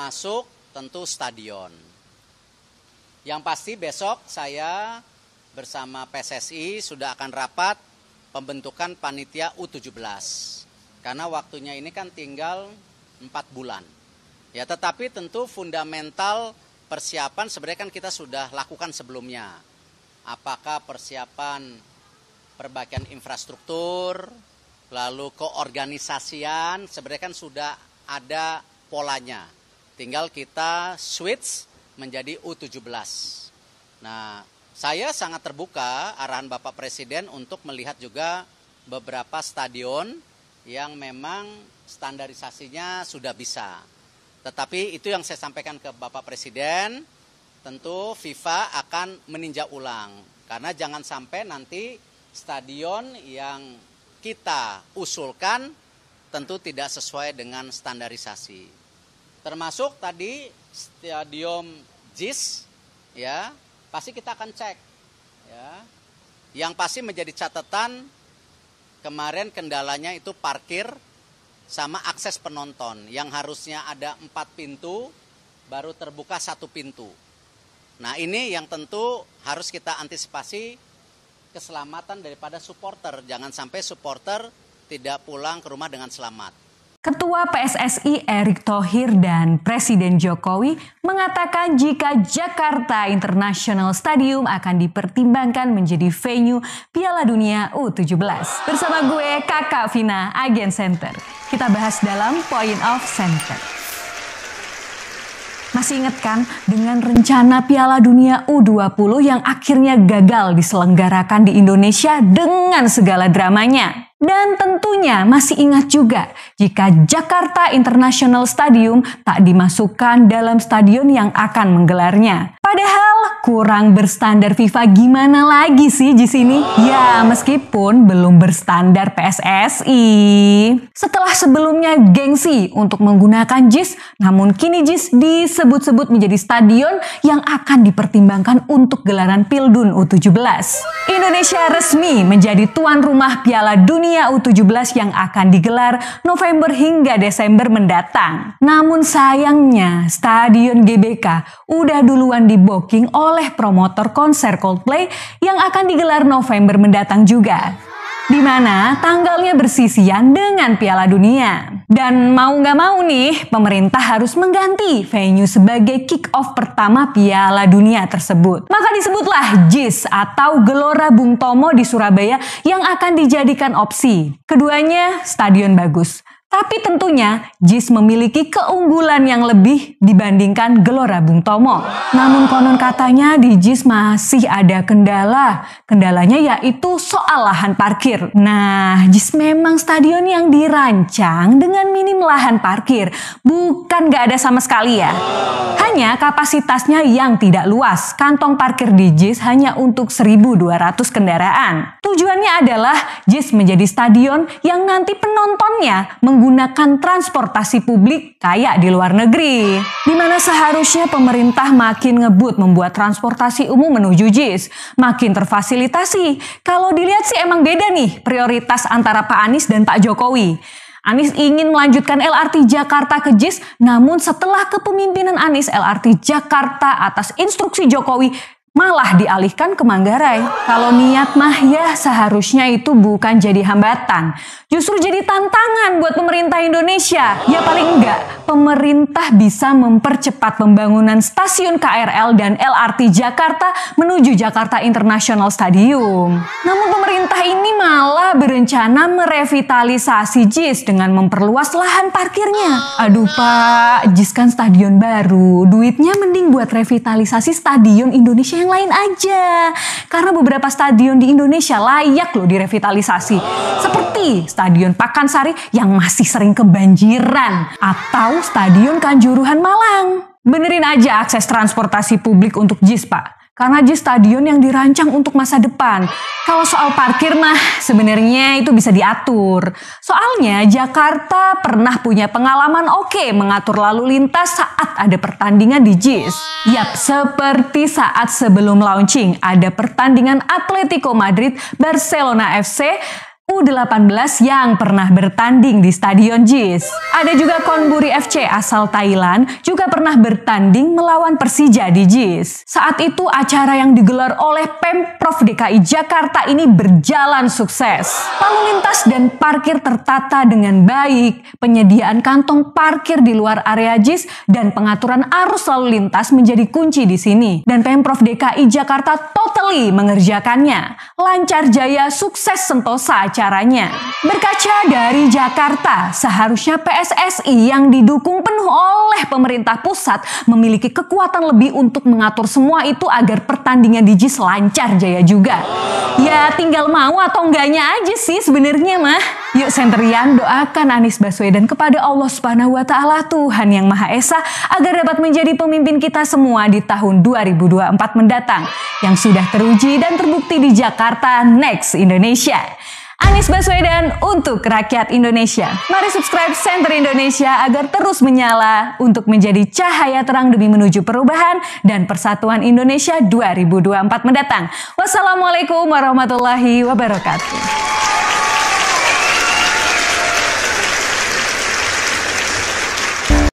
termasuk tentu stadion. Yang pasti besok saya bersama PSSI sudah akan rapat pembentukan panitia U17. Karena waktunya ini kan tinggal 4 bulan. Ya, tetapi tentu fundamental persiapan sebenarnya kan kita sudah lakukan sebelumnya. Apakah persiapan perbaikan infrastruktur, lalu keorganisasian, sebenarnya kan sudah ada polanya. Tinggal kita switch menjadi U17. Nah, saya sangat terbuka arahan Bapak Presiden untuk melihat juga beberapa stadion yang memang standarisasinya sudah bisa. Tetapi itu yang saya sampaikan ke Bapak Presiden, tentu FIFA akan meninjau ulang. Karena jangan sampai nanti stadion yang kita usulkan tentu tidak sesuai dengan standarisasi. Termasuk tadi stadion JIS, ya, pasti kita akan cek. Ya. Yang pasti menjadi catatan kemarin kendalanya itu parkir sama akses penonton. Yang harusnya ada 4 pintu, baru terbuka 1 pintu. Nah ini yang tentu harus kita antisipasi keselamatan daripada supporter. Jangan sampai supporter tidak pulang ke rumah dengan selamat. Ketua PSSI Erick Thohir dan Presiden Jokowi mengatakan jika Jakarta International Stadium akan dipertimbangkan menjadi venue Piala Dunia U17. Bersama gue Kakak Vina, Agen Center. Kita bahas dalam Point of Center. Masih ingat kan dengan rencana Piala Dunia U20 yang akhirnya gagal diselenggarakan di Indonesia dengan segala dramanya? Dan tentunya masih ingat juga jika Jakarta International Stadium tak dimasukkan dalam stadion yang akan menggelarnya. Padahal kurang berstandar FIFA gimana lagi sih di sini? Ya meskipun belum berstandar PSSI. Setelah sebelumnya gengsi untuk menggunakan JIS, namun kini JIS disebut-sebut menjadi stadion yang akan dipertimbangkan untuk gelaran Pildun U17. Indonesia resmi menjadi tuan rumah Piala Dunia U17 yang akan digelar November hingga Desember mendatang. Namun sayangnya Stadion GBK udah duluan di-booking oleh promotor konser Coldplay yang akan digelar November mendatang juga. Di mana tanggalnya bersisian dengan Piala Dunia. Dan mau nggak mau nih, pemerintah harus mengganti venue sebagai kick-off pertama Piala Dunia tersebut. Maka disebutlah JIS atau Gelora Bung Tomo di Surabaya yang akan dijadikan opsi. Keduanya stadion bagus. Tapi tentunya JIS memiliki keunggulan yang lebih dibandingkan Gelora Bung Tomo. Namun konon katanya di JIS masih ada kendala. Kendalanya yaitu soal lahan parkir. Nah, JIS memang stadion yang dirancang dengan minim lahan parkir. Bukan gak ada sama sekali ya. Hanya kapasitasnya yang tidak luas. Kantong parkir di JIS hanya untuk 1.200 kendaraan. Tujuannya adalah JIS menjadi stadion yang nanti penontonnya menggunakan transportasi publik kayak di luar negeri. Di mana seharusnya pemerintah makin ngebut membuat transportasi umum menuju JIS. Makin terfasilitasi. Kalau dilihat sih emang beda nih prioritas antara Pak Anies dan Pak Jokowi. Anies ingin melanjutkan LRT Jakarta ke JIS, namun setelah kepemimpinan Anies, LRT Jakarta atas instruksi Jokowi malah dialihkan ke Manggarai. Kalau niat mah ya seharusnya itu bukan jadi hambatan. Justru jadi tantangan buat pemerintah Indonesia. Ya paling enggak, pemerintah bisa mempercepat pembangunan stasiun KRL dan LRT Jakarta menuju Jakarta International Stadium. Namun pemerintah ini malah berencana merevitalisasi JIS dengan memperluas lahan parkirnya. Aduh Pak, JIS kan stadion baru. Duitnya mending buat revitalisasi stadion Indonesia yang lain aja. Karena beberapa stadion di Indonesia layak loh direvitalisasi. Seperti Stadion Pakansari yang masih sering kebanjiran. Atau Stadion Kanjuruhan Malang. Benerin aja akses transportasi publik untuk JIS Pak. Karena JIS stadion yang dirancang untuk masa depan. Kalau soal parkir mah sebenarnya itu bisa diatur. Soalnya Jakarta pernah punya pengalaman oke mengatur lalu lintas saat ada pertandingan di JIS. Yap, seperti saat sebelum launching ada pertandingan Atletico Madrid Barcelona FC U18 yang pernah bertanding di Stadion JIS. Ada juga Konburi FC asal Thailand juga pernah bertanding melawan Persija di JIS. Saat itu acara yang digelar oleh Pemprov DKI Jakarta ini berjalan sukses. Lalu lintas dan parkir tertata dengan baik, penyediaan kantong parkir di luar area JIS dan pengaturan arus lalu lintas menjadi kunci di sini. Dan Pemprov DKI Jakarta totally mengerjakannya. Lancar jaya, sukses sentosa acaranya. Berkaca dari Jakarta, seharusnya PSSI yang didukung penuh oleh pemerintah pusat memiliki kekuatan lebih untuk mengatur semua itu agar pertandingan di JIS lancar jaya juga. Ya tinggal mau atau enggaknya aja sih sebenarnya mah. Yuk Senterian doakan Anies Baswedan kepada Allah Subhanahu wa Ta'ala, Tuhan yang Maha Esa, agar dapat menjadi pemimpin kita semua di tahun 2024 mendatang yang sudah teruji dan terbukti di Jakarta Next Indonesia. Anies Baswedan untuk rakyat Indonesia. Mari subscribe Center Indonesia agar terus menyala untuk menjadi cahaya terang demi menuju perubahan dan persatuan Indonesia 2024 mendatang. Wassalamualaikum warahmatullahi wabarakatuh.